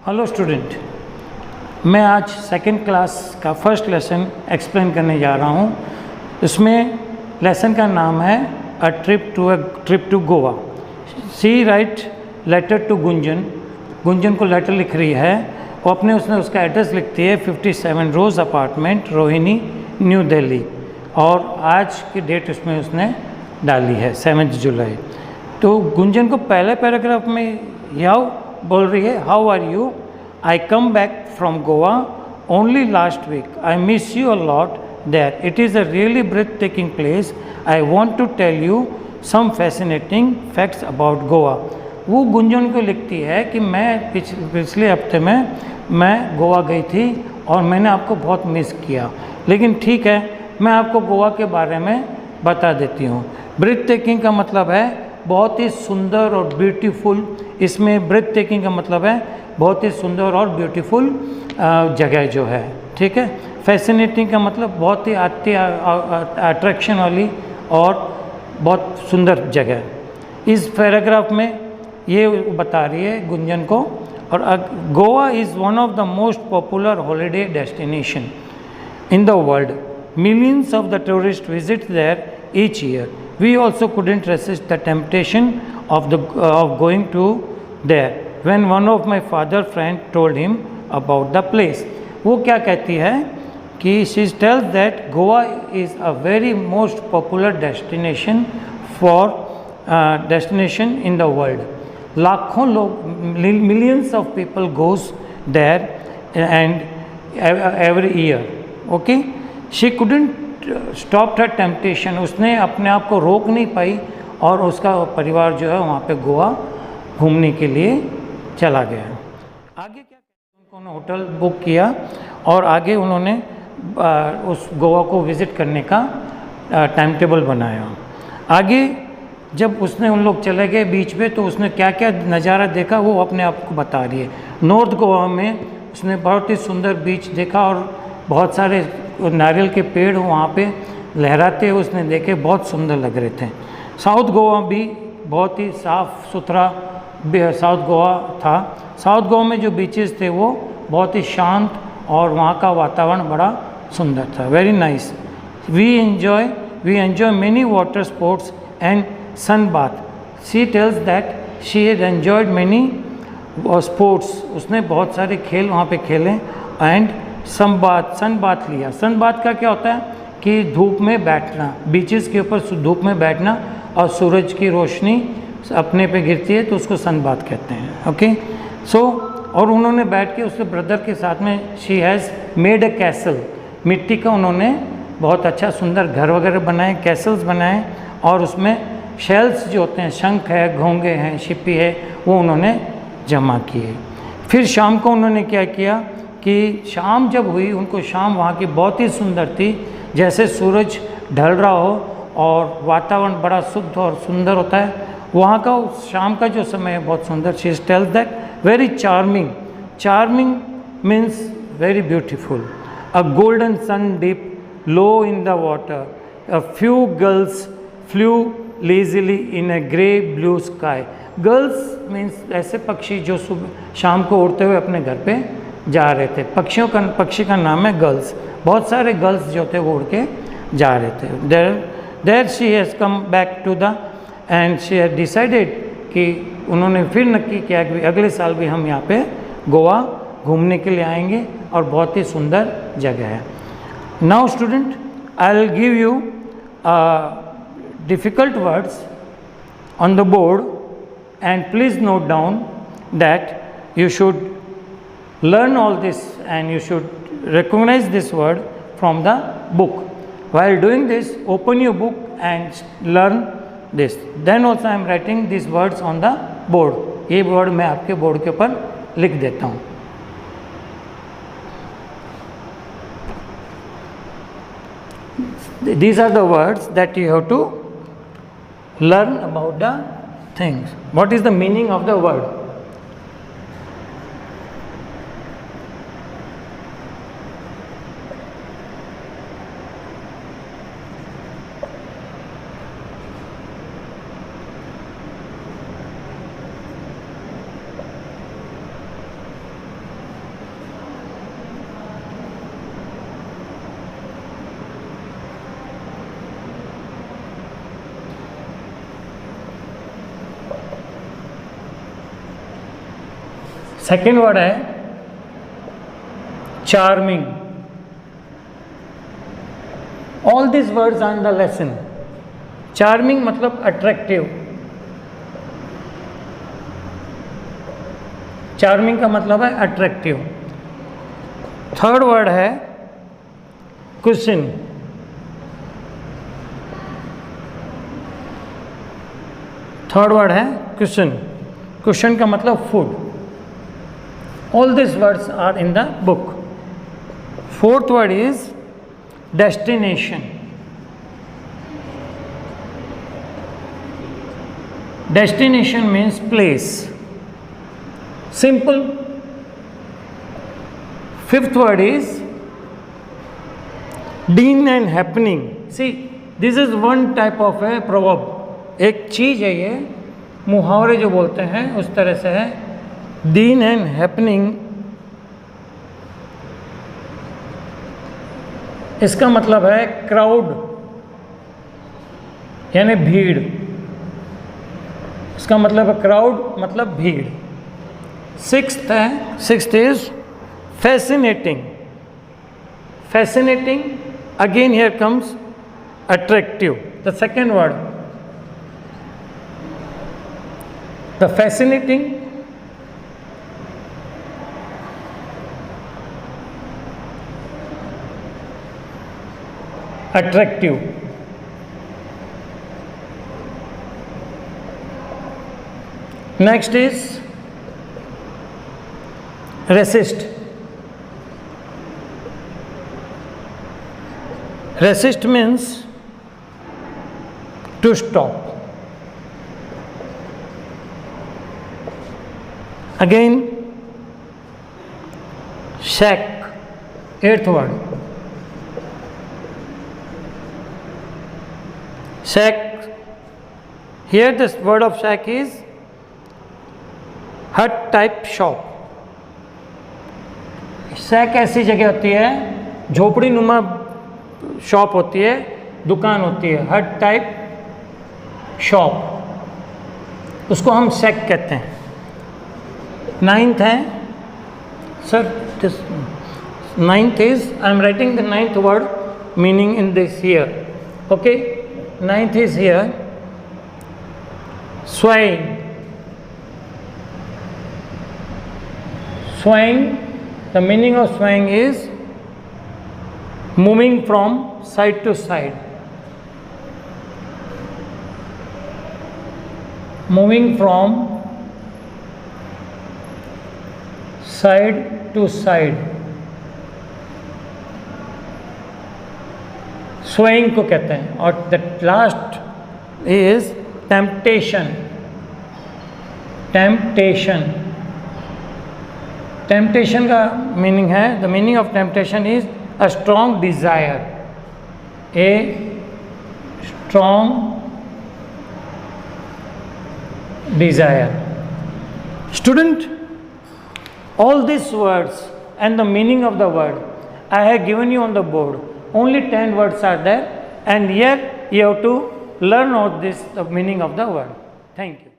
Hello student, मैं आज second class का फर्स्ट लेसन एक्सप्लेन करने जा रहा हूँ। इसमें लेसन का नाम है a trip to Goa. See write letter to Gunjan. Gunjan को लेटर लिख रही है और उसने उसका एड्रेस लिखती है 57 रोज़ अपार्टमेंट, रोहिणी, न्यू दिल्ली। और आज की डेट उसमें उसने डाली है 7 जुलाई। तो गुंजन को पहले पैराग्राफ में यह बोल रही है, how are you, I come back from Goa only last week, I miss you a lot there, it is a really breath taking place, I want to tell you some fascinating facts about Goa. वो गुंजन को लिखती है कि मैं पिछले हफ्ते में मैं गोवा गई थी और मैंने आपको बहुत मिस किया, लेकिन ठीक है मैं आपको गोवा के बारे में बता देती हूँ। ब्रेथ टेकिंग का मतलब है बहुत ही सुंदर और ब्यूटीफुल। इसमें ब्रेथ टेकिंग का मतलब है बहुत ही सुंदर और ब्यूटीफुल जगह जो है, ठीक है। फैसिनेटिंग का मतलब बहुत ही अट्रैक्शन वाली और बहुत सुंदर जगह। इस पैराग्राफ में ये बता रही है गुंजन को। और Goa is one of the most popular holiday destination in the world. Millions of the tourists visit there each year. We also couldn't resist the temptation of going to there when one of my father friend told him about the place. वो क्या कहती है कि she tells that Goa is a very most popular destination in the world. लाखों लोग, millions of people goes there and every year. Okay, she couldn't stop her temptation. उसने अपने आप को रोक नहीं पाई और उसका परिवार जो है वहाँ पे गोवा घूमने के लिए चला गया। आगे क्या, उन्होंने होटल बुक किया और आगे उन्होंने उस गोवा को विज़िट करने का टाइम टेबल बनाया। आगे जब उसने उन लोग चले गए बीच पे तो उसने क्या क्या नज़ारा देखा वो अपने आप को बता रही है। नॉर्थ गोवा में उसने बहुत ही सुंदर बीच देखा और बहुत सारे नारियल के पेड़ वहाँ पे लहराते हुए उसने देखे, बहुत सुंदर लग रहे थे। साउथ गोवा भी बहुत ही साफ़ सुथरा साउथ गोवा था। साउथ गोवा में जो बीचेस थे वो बहुत ही शांत और वहाँ का वातावरण बड़ा सुंदर था, very nice. We enjoy many water sports and sun bath. She tells that she had enjoyed many sports. उसने बहुत सारे खेल वहाँ पे खेले एंड सन बाथ लिया। सन बाथ का क्या होता है कि धूप में बैठना, बीचेस के ऊपर धूप में बैठना और सूरज की रोशनी अपने पे गिरती है तो उसको सन बाथ कहते हैं। ओके, सो और उन्होंने बैठ के उसके ब्रदर के साथ में she has made a castle. मिट्टी का उन्होंने बहुत अच्छा सुंदर घर वगैरह बनाए, कैसल्स बनाए और उसमें शेल्स जो होते हैं, शंख है, घोंगे हैं, छिपी है, वो उन्होंने जमा किए। फिर शाम को उन्होंने क्या किया कि शाम जब हुई, उनको शाम वहाँ की बहुत ही सुंदर थी, जैसे सूरज ढल रहा हो और वातावरण बड़ा शुद्ध और सुंदर होता है वहाँ का। शाम का जो समय है बहुत सुंदर। She tells that very charming means very beautiful. A golden sun dip low in the water, a few girls flew lazily in a grey blue sky. Girls means ऐसे पक्षी जो सुबह शाम को उड़ते हुए अपने घर पे जा रहे थे। पक्षी का नाम है गर्ल्स। बहुत सारे गर्ल्स जो थे वो उड़ के जा रहे थे। There she has come back to the and she has decided कि उन्होंने फिर नक्की किया कि अगले साल भी हम यहाँ पे गोवा घूमने के लिए आएंगे और बहुत ही सुंदर जगह है। Now student, I will give you difficult words on the board and please note down that you should learn all this and you should recognize this word from the book. While doing this, open your book and learn this. Then also I am writing these words on the board. ये word मैं आपके board के ऊपर लिख देता हूँ। These are the words that you have to learn about the things. What is the meaning of the word? Second word है charming. All this words are in the lesson. Charming मतलब attractive. Charming का मतलब है attractive. Third word है question. Third word है question. Question का मतलब food. All this words are in the book. Fourth word is destination. Destination means place. Simple. Fifth word is dean and happening. See this is one type of a proverb. एक चीज है ये, मुहावरे जो बोलते हैं उस तरह से है. डीन एंड हैपनिंग इसका मतलब है क्राउड यानी भीड़. इसका मतलब है क्राउड मतलब भीड़. सिक्स्थ है, sixth is fascinating. Fascinating again here comes attractive. The second word, the fascinating attractive. Next is resist. Resist means to stop. Again shack, eighth word. Shack, here this word of shack is hut type shop. शैक ऐसी जगह होती है, झोपड़ी नुमा shop होती है, दुकान होती है. हट टाइप शॉप, उसको हम शैक कहते हैं. नाइन्थ है sir, this ninth is I am writing the ninth word meaning in this here. Okay, ninth is here swaying. Swaying, the meaning of swaying is moving from side to side. Moving from side to side. Swaying को कहते हैं. और the last is temptation. Temptation, temptation का meaning है, the meaning of temptation is a strong Dzire. A strong Dzire. Student, all these words and the meaning of the word I have given you on the board. Only 10 words are there, and here you have to learn out this the meaning of the word. Thank you.